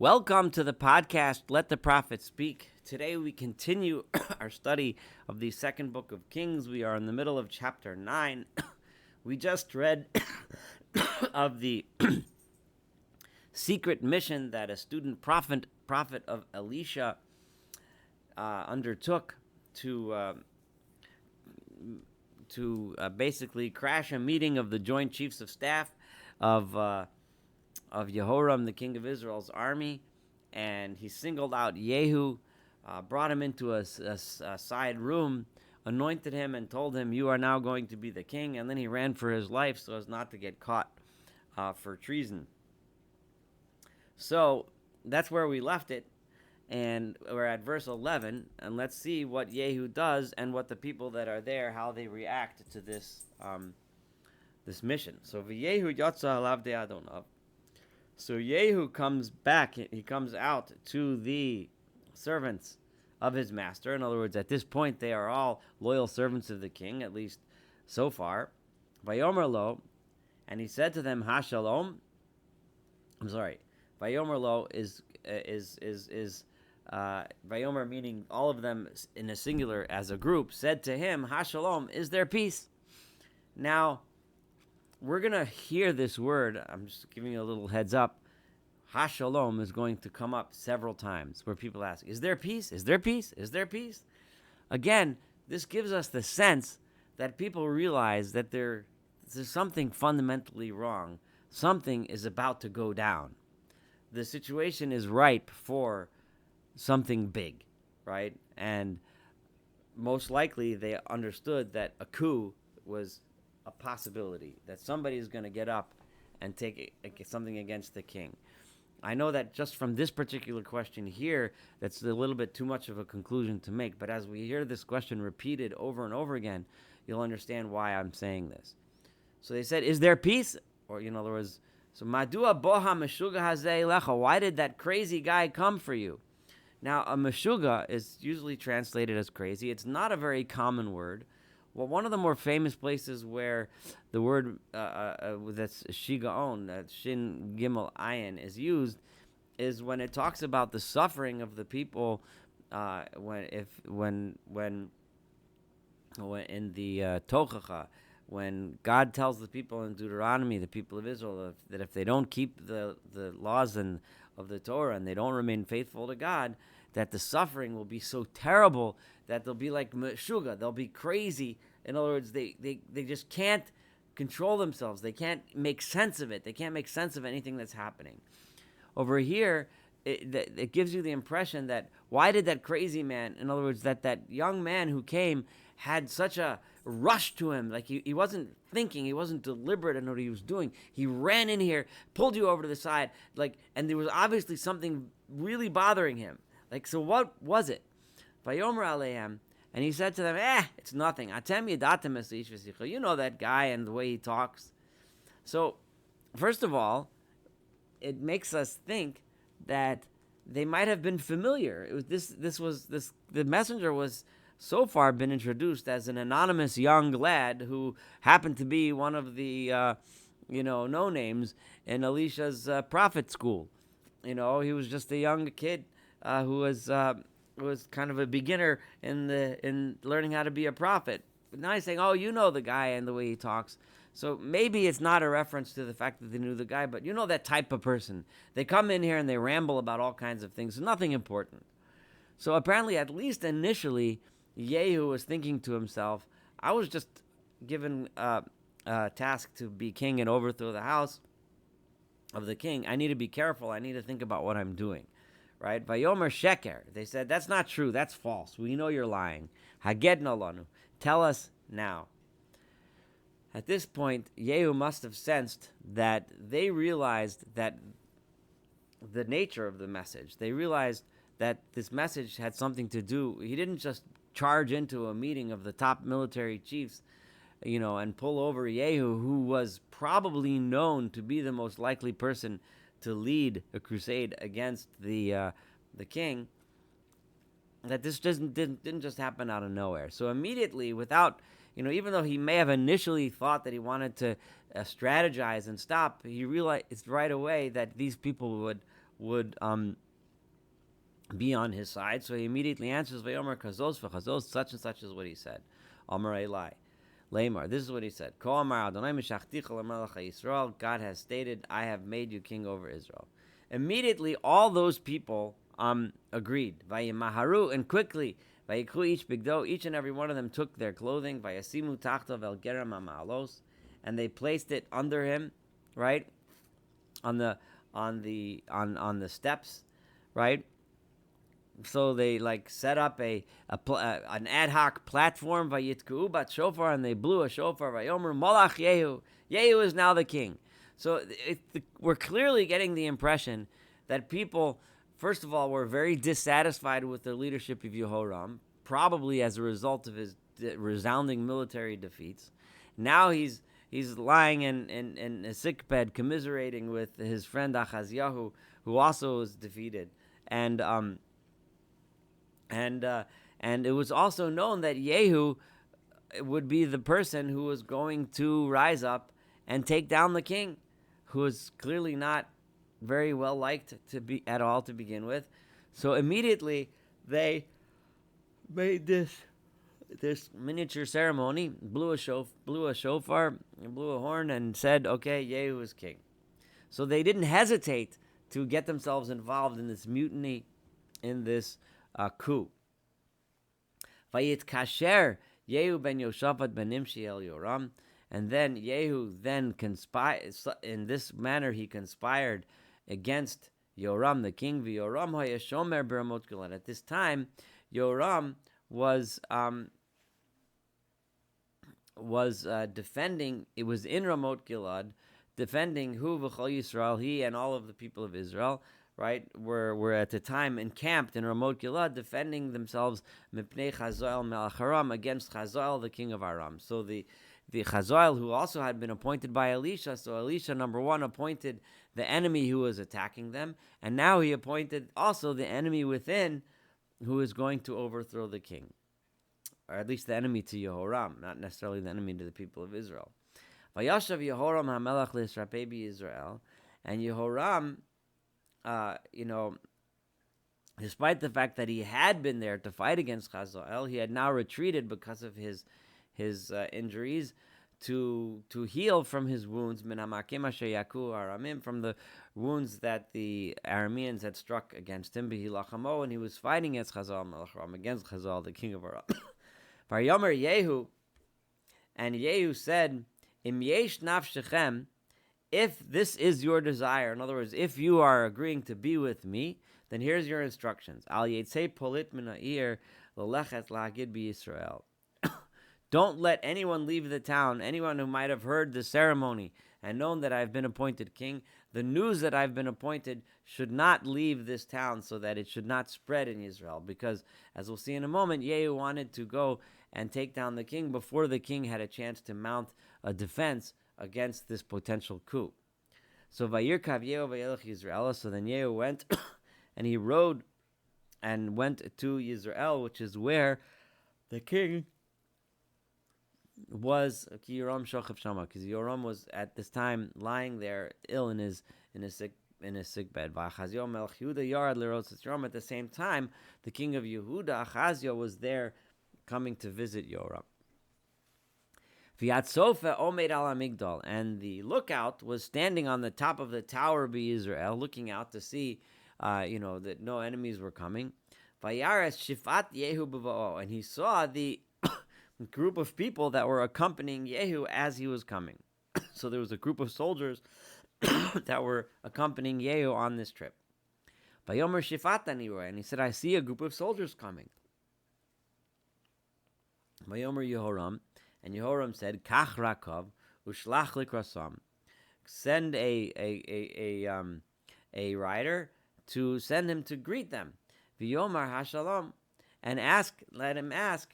Welcome to the podcast, Let the Prophet Speak. Today we continue our study of the second book of Kings. We are in the middle of chapter 9. We just read of the secret mission that a student prophet of Elisha undertook to basically crash a meeting of the Joint Chiefs of Staff of Yehoram, the king of Israel's army, and he singled out Yehu, brought him into a side room, anointed him, and told him, "You are now going to be the king." And then he ran for his life so as not to get caught for treason. So that's where we left it, and we're at verse 11, and let's see what Yehu does and what the people that are there, how they react to this mission. So Yehu yatsa alav de Adonav. So Yehu comes back, he comes out to the servants of his master. In other words, at this point, they are all loyal servants of the king, at least so far. Vayomer lo, and he said to them, Hashalom. I'm sorry. Vayomer lo is Vayomer, meaning all of them in a singular as a group, said to him, Hashalom, is there peace? Now, we're going to hear this word. I'm just giving you a little heads up. Hashalom is going to come up several times where people ask, is there peace? Is there peace? Is there peace? Again, this gives us the sense that people realize that there's something fundamentally wrong. Something is about to go down. The situation is ripe for something big, right? And most likely they understood that a coup was a possibility, that somebody is going to get up and take something against the king. I know that just from this particular question here, that's a little bit too much of a conclusion to make, but as we hear this question repeated over and over again, you'll understand why I'm saying this. So they said, is there peace? Or, in other words, so Madua boha meshuga hazeh lecha, why did that crazy guy come for you? Now, a meshuga is usually translated as crazy. It's not a very common word. Well, one of the more famous places where the word that's shigaon, that shin gimel ayin, is used is when it talks about the suffering of the people when in the Tochacha, when God tells the people in Deuteronomy, the people of Israel, that if they don't keep the laws of the Torah and they don't remain faithful to God, that the suffering will be so terrible that they'll be like meshuga, they'll be crazy. In other words, they just can't control themselves. They can't make sense of it. They can't make sense of anything that's happening. Over here, it gives you the impression that why did that crazy man, in other words, that young man who came had such a rush to him, like he wasn't thinking, he wasn't deliberate in what he was doing. He ran in here, pulled you over to the side, and there was obviously something really bothering him. So what was it? Vayomer alehem, and he said to them, it's nothing. You know that guy and the way he talks. So, first of all, it makes us think that they might have been familiar. It was the messenger was so far been introduced as an anonymous young lad who happened to be one of the no-names in Elisha's prophet school. He was just a young kid who was kind of a beginner in learning how to be a prophet. But now he's saying, oh, you know the guy and the way he talks. So maybe it's not a reference to the fact that they knew the guy, but you know that type of person. They come in here and they ramble about all kinds of things, nothing important. So apparently, at least initially, Yehu was thinking to himself, I was just given a task to be king and overthrow the house of the king. I need to be careful. I need to think about what I'm doing. Right? Vayomer sheker. They said, that's not true. That's false. We know you're lying. Hagedna lanu. Tell us now. At this point, Yehu must have sensed that they realized that the nature of the message. They realized that this message had something to do. He didn't just charge into a meeting of the top military chiefs, and pull over Yehu, who was probably known to be the most likely person to lead a crusade against the king. That this didn't just happen out of nowhere. So immediately, without even though he may have initially thought that he wanted to strategize and stop, he realized right away that these people would be on his side. So he immediately answers, Vayomer Kazos v'Chazos, such and such is what he said. Amar Elai. Lamar, this is what he said. Ko Amar Adonai Mishachticha l'melech Yisrael. God has stated, I have made you king over Israel. Immediately, all those people agreed. Vayimaharu, and quickly, Vayikhu each bigdo, each and every one of them took their clothing. Vayasimu tachtov el gerem ha'ma'alos, and they placed it under him, right, on the steps, right. So they set up an ad hoc platform, vayitku bat shofar, and they blew a shofar. Vayomer Malach Yehu. Yehu is now the king. So we're clearly getting the impression that people, first of all, were very dissatisfied with the leadership of Yehoram, probably as a result of his resounding military defeats. Now he's lying in a sickbed, commiserating with his friend Achaziyahu, who also was defeated, and it was also known that Yehu would be the person who was going to rise up and take down the king, who was clearly not very well liked to be at all to begin with. So immediately they made this miniature ceremony, blew a shofar, blew a horn, and said, "Okay, Yehu is king." So they didn't hesitate to get themselves involved in this mutiny, in this coup. Vayit kasher Yehu ben Yoshaphat ben Nimshi el Yoram, and then Yehu conspired. In this manner, he conspired against Yoram the king. V'Yoram hayashomer b'Ramot Gilad. At this time, Yoram was defending. It was in Ramot Gilad, defending who v'chol Yisrael, he and all of the people of Israel, right, were at the time encamped in Ramot Gilad, defending themselves mipnei Chazael melech Aram, against Chazael, the king of Aram. So the Chazael, who also had been appointed by Elisha, so Elisha, number one, appointed the enemy who was attacking them, and now he appointed also the enemy within, who is going to overthrow the king, or at least the enemy to Yehoram, not necessarily the enemy to the people of Israel. Vayashav Yehoram hamelach l'Israpei Israel, and Yehoram, despite the fact that he had been there to fight against Chazael, he had now retreated because of his injuries to heal from his wounds, min hamakim asher yaku aramim, from the wounds that the Arameans had struck against him, b'hilachamo, and he was fighting against Chazael melech Aram, against Chazael, the king of Aram. Vayomer Yehu, and Yehu said, Im yesh nafshechem, if this is your desire, in other words, if you are agreeing to be with me, then here's your instructions. Al yetzei polit min ha'ir l'lechet la'agid b'Yisrael. Don't let anyone leave the town, anyone who might have heard the ceremony and known that I've been appointed king. The news that I've been appointed should not leave this town, so that it should not spread in Israel. Because, as we'll see in a moment, Yehu wanted to go and take down the king before the king had a chance to mount a defense against this potential coup. So Vayirkav Yehu vayelech Yisrael. So then Yehu went and he rode and went to Yisrael, which is where the king was, Yehoram shochav shama, because Yehoram was at this time lying there ill in his sick bed. V'Achazio melech Yehuda yarad l'rotz Yehoram. At the same time, the king of Yehuda, Achazio, was there coming to visit Yehoram. V'yatzofa omed al amigdal, and the lookout was standing on the top of the tower of Israel, looking out to see, that no enemies were coming. Vayares shifat Yehu b'va'o, and he saw the group of people that were accompanying Yehu as he was coming. So there was a group of soldiers that were accompanying Yehu on this trip. Vayomer shifat anyway, and he said, I see a group of soldiers coming. Vayomer Yehoram, and Yehoram said, Kach rakov ushlach likrasam, send a rider to send him to greet them. V'yomar hashalom, and let him ask,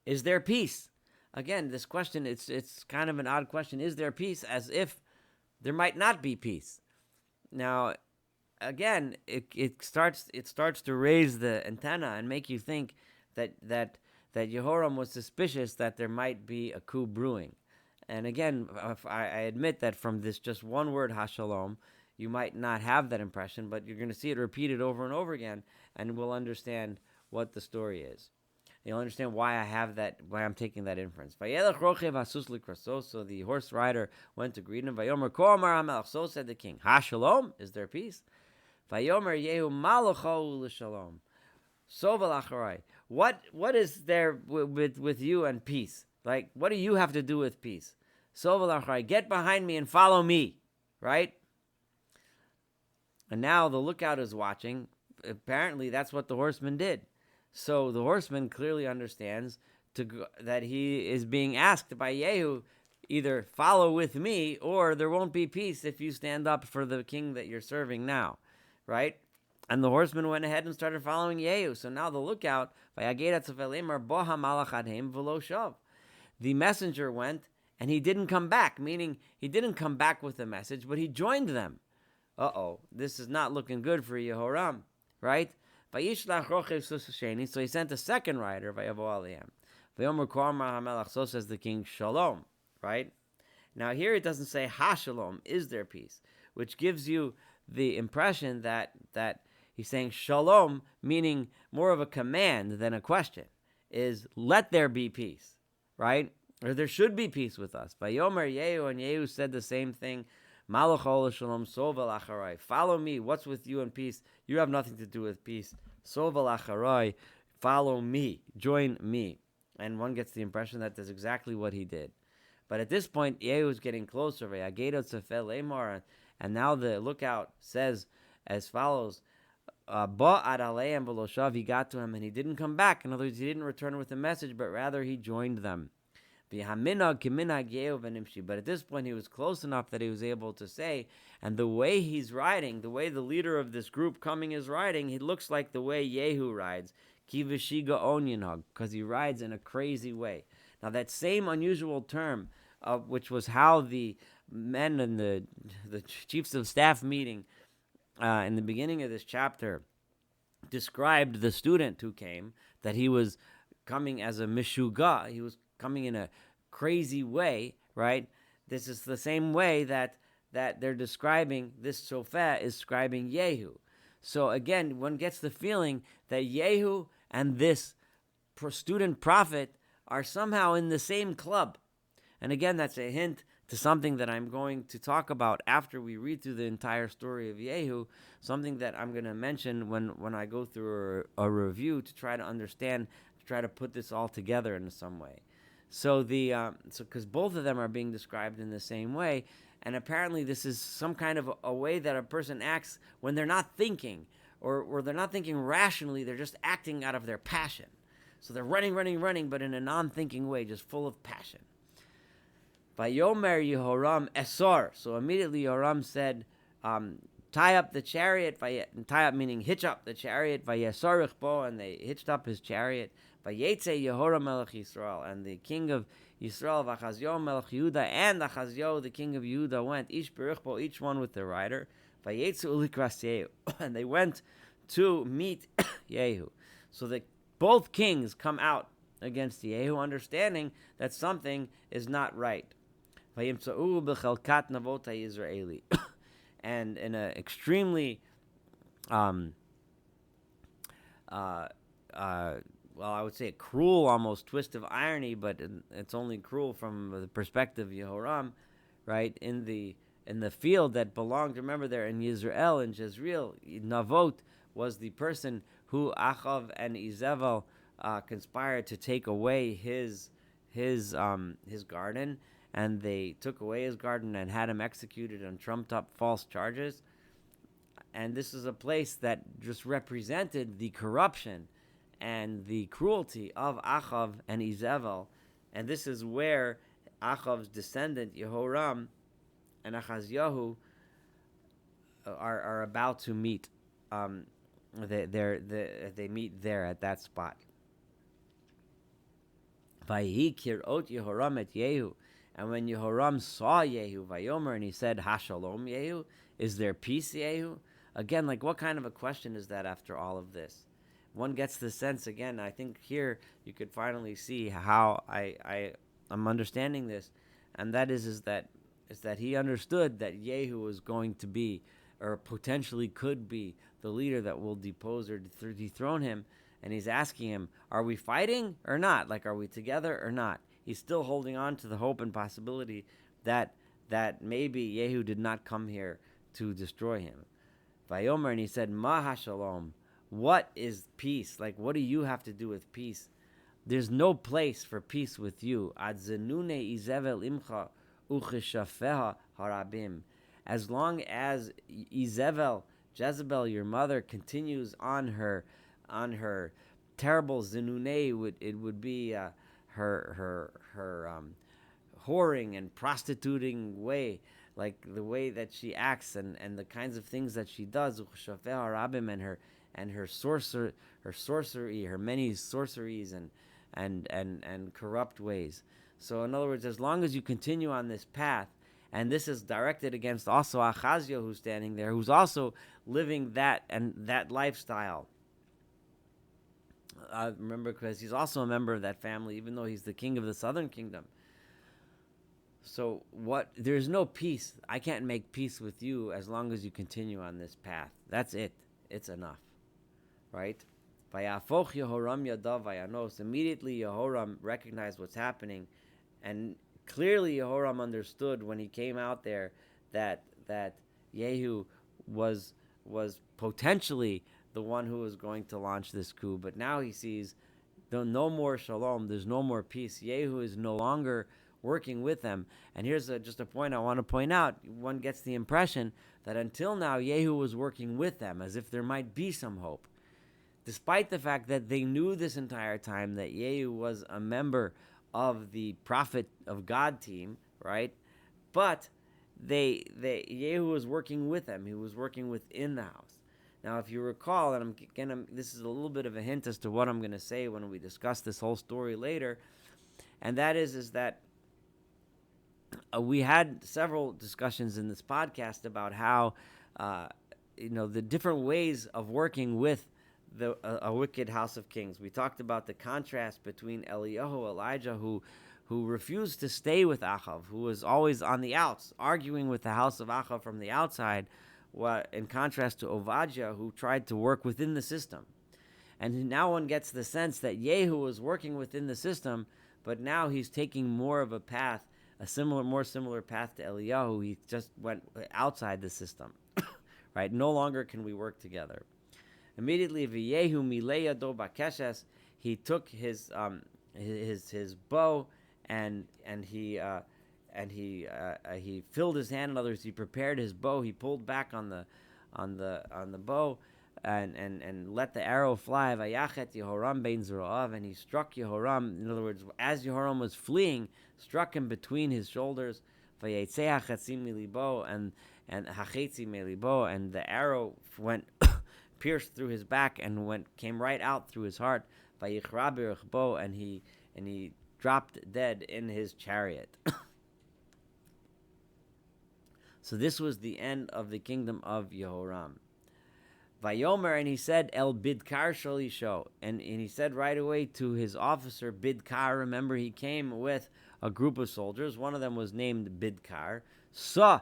is there peace? Again, this question, it's kind of an odd question. Is there peace? As if there might not be peace. Now, again, it starts to raise the antenna and make you think that Yehoram was suspicious that there might be a coup brewing. And again, I admit that from this just one word, hashalom, you might not have that impression, but you're going to see it repeated over and over again, and we'll understand what the story is. You'll understand why I have that, why I'm taking that inference. So the horse rider went to greet him. So said the king, hashalom, is there peace? Vayomer Yehu malacho l'shalom. What is there with you and peace? Like, what do you have to do with peace? Get behind me and follow me, right? And now the lookout is watching. Apparently, that's what the horseman did. So the horseman clearly understands that he is being asked by Yehu, either follow with me or there won't be peace if you stand up for the king that you're serving now, right? And the horseman went ahead and started following Yehu. So now the lookout, the messenger went and he didn't come back, meaning he didn't come back with a message, but he joined them. This is not looking good for Yehoram, right? So he sent a second rider, so says the king, Shalom, right? Now here it doesn't say Ha-Shalom, is there peace? Which gives you the impression that he's saying Shalom, meaning more of a command than a question, is let there be peace, right? Or there should be peace with us. Vayomer Yehu, and Yehu said the same thing, Malachol Shalom Sovel Acharai. Follow me. What's with you and peace? You have nothing to do with peace. Sovel Acharai. Follow me. Join me. And one gets the impression that that's exactly what he did. But at this point, Yehu is getting closer. And now the lookout says as follows: he got to him and he didn't come back. In other words, he didn't return with a message, but rather he joined them. But at this point, he was close enough that he was able to say, and the way he's riding, the way the leader of this group coming is riding, he looks like the way Yehu rides, because he rides in a crazy way. Now, that same unusual term, which was how the men in the chiefs of staff meeting in the beginning of this chapter described the student who came, that he was coming as a mishuga, he was coming in a crazy way, right? This is the same way that they're describing, this Sofeh is describing Yehu. So again, one gets the feeling that Yehu and this student prophet are somehow in the same club. And again, that's a hint to something that I'm going to talk about after we read through the entire story of Yehu, something that I'm going to mention when I go through a review to try to understand, to try to put this all together in some way. So because both of them are being described in the same way, and apparently this is some kind of a way that a person acts when they're not thinking, or they're not thinking rationally, they're just acting out of their passion. So they're running, but in a non-thinking way, just full of passion. Vayomer Yehoram Esor. So immediately Yehoram said, tie up the chariot, tie up meaning hitch up the chariot, Vayesorich bo, and they hitched up his chariot. Vayetze Yehoram Melech Yisrael, and the king of Yisrael, Vachazio Melech Yehuda, and Achazio, the king of Yehuda, went, Ish Berich bo, each one with their rider, Vayetze Ulikras Yehu, and they went to meet Yehu. So both kings come out against Yehu, understanding that something is not right. Vayimtza'u b'chelkat Navot Yisraeli, and in an extremely well, I would say a cruel, almost twist of irony, but it's only cruel from the perspective of Yehoram, right? In the field that belonged, remember, there in Yisrael, in Jezreel, Navot was the person who Achav and Izebel conspired to take away his garden, and they took away his garden and had him executed on trumped up false charges. And this is a place that just represented the corruption and the cruelty of Achav and Izebel. And this is where Achav's descendant, Yehoram, and Achazyahu are about to meet. They meet there at that spot. Vayhi kirot Yehoram et Yehu. And when Yehoram saw Yehu, Vayomer, and he said, Hashalom Yehu, is there peace, Yehu? Again, like, what kind of a question is that after all of this? One gets the sense, again, I think here you could finally see how I'm understanding this, and that is that he understood that Yehu was going to be, or potentially could be, the leader that will depose or dethrone him. And he's asking him, are we fighting or not? Like, are we together or not? He's still holding on to the hope and possibility that maybe Yehu did not come here to destroy him. Vayomer, and he said, Ma hashalom, what is peace? Like, what do you have to do with peace? There's no place for peace with you. Ad zenune izevel imcha ucheshafeha harabim. As long as Jezebel, your mother, continues on her terrible zinune, it would be her whoring and prostituting way, like the way that she acts and the kinds of things that she does, and her sorcery, her many sorceries and corrupt ways. So in other words, as long as you continue on this path, and this is directed against also Achaziah, who's standing there, who's also living that lifestyle. Remember, because he's also a member of that family, even though he's the king of the southern kingdom. So there's no peace. I can't make peace with you as long as you continue on this path. That's it. It's enough. Right? Vayafoch Yehoram yadav vayanos. Immediately Yehoram recognized what's happening, and clearly Yehoram understood when he came out there that Yehu was potentially the one who was going to launch this coup. But now he sees no more shalom. There's no more peace. Yehu is no longer working with them. And here's just a point I want to point out. One gets the impression that until now Yehu was working with them, as if there might be some hope, despite the fact that they knew this entire time that Yehu was a member of the Prophet of God team, right? But Yehu was working with them. He was working within the house. Now, if you recall, and this is a little bit of a hint as to what I'm going to say when we discuss this whole story later, and that is that we had several discussions in this podcast about how the different ways of working with a wicked house of kings. We talked about the contrast between Elijah, who refused to stay with Achav, who was always on the outs, arguing with the house of Achav from the outside, in contrast to Ovadja, who tried to work within the system. And now one gets the sense that Yehu was working within the system, but now he's taking more of a path, more similar path to Eliyahu. He just went outside the system, right? No longer can we work together. Immediately, V'yehu mileyado bakeshes, he took his bow and he filled his hand. In other words, he prepared his bow. He pulled back on the bow and let the arrow fly. Vayachet Yehoram bein zerav, and he struck Yehoram. In other words, as Yehoram was fleeing, struck him between his shoulders. Vayetzei hachetzim milibo, and hachetzi milibo, and the arrow went pierced through his back and came right out through his heart. Vayichra b'rechbo, and he dropped dead in his chariot. So this was the end of the kingdom of Yehoram. Vayomer, and he said, El Bidkar Shalisho, and he said right away to his officer Bidkar. Remember, he came with a group of soldiers. One of them was named Bidkar. So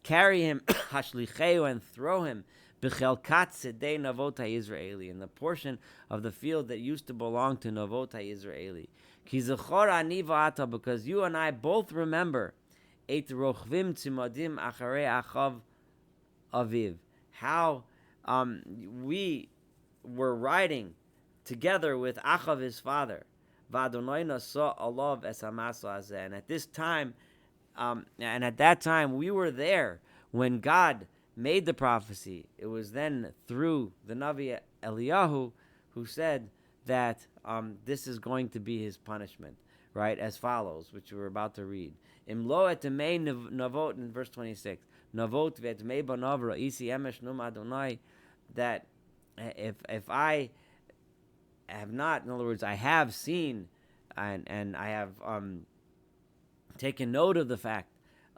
carry him, Hashlicheu, and throw him B'chelkat Sedei Navot HaYisraeli, in the portion of the field that used to belong to Navot HaYisraeli. Ki zechor ani va'ata, because you and I both remember Et rochvim tzimadim acharei achav aviv, how we were riding together with Achav, his father. V'Adonai nasa alav es hamaso hazeh. And at this time, and at that time, we were there when God made the prophecy. It was then through the Navi Eliyahu who said that this is going to be his punishment, right? As follows, which we're about to read. Imlo etemei Navot, in verse 26. Navot ve'etmei banav ra'isi emesh num Adonai, that if I have not, in other words, I have seen and I have taken note of the fact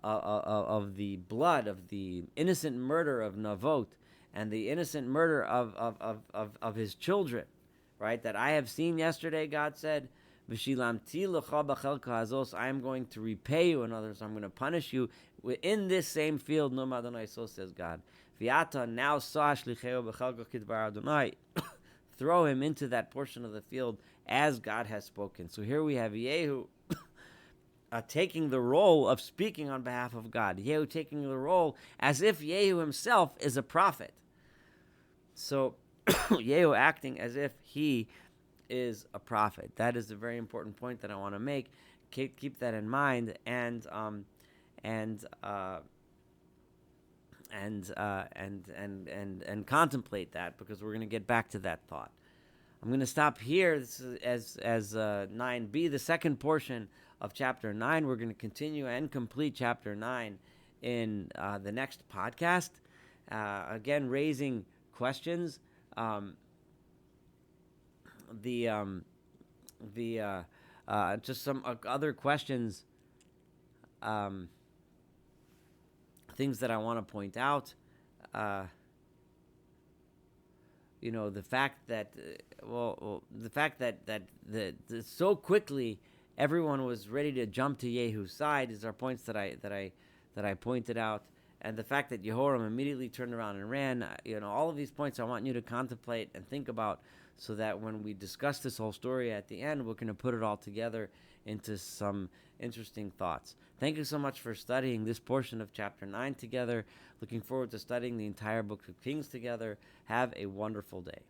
of the blood, of the innocent murder of Navot and the innocent murder of his children, right? That I have seen yesterday, God said, V'shilamti lecha b'chelka hazos, I am going to repay you. In other words, I'm going to punish you in this same field. No Adonai, so says God. V'yata now sa shlicheo b'chelka kidbar Adonai. Throw him into that portion of the field as God has spoken. So here we have Yehu taking the role of speaking on behalf of God. Yehu taking the role as if Yehu himself is a prophet. So Yehu acting as if he is a prophet. That is a very important point that I want to make. Keep that in mind and contemplate that, because we're going to get back to that thought. I'm going to stop here. This is as 9b, the second portion of chapter 9. We're going to continue and complete chapter 9 in the next podcast. Again, raising questions. Just some other questions. Things that I want to point out. The fact that so quickly everyone was ready to jump to Yehu's side is our points that I pointed out, and the fact that Yehoram immediately turned around and ran. All of these points I want you to contemplate and think about, so that when we discuss this whole story at the end, we're going to put it all together into some interesting thoughts. Thank you so much for studying this portion of chapter 9 together. Looking forward to studying the entire book of Kings together. Have a wonderful day.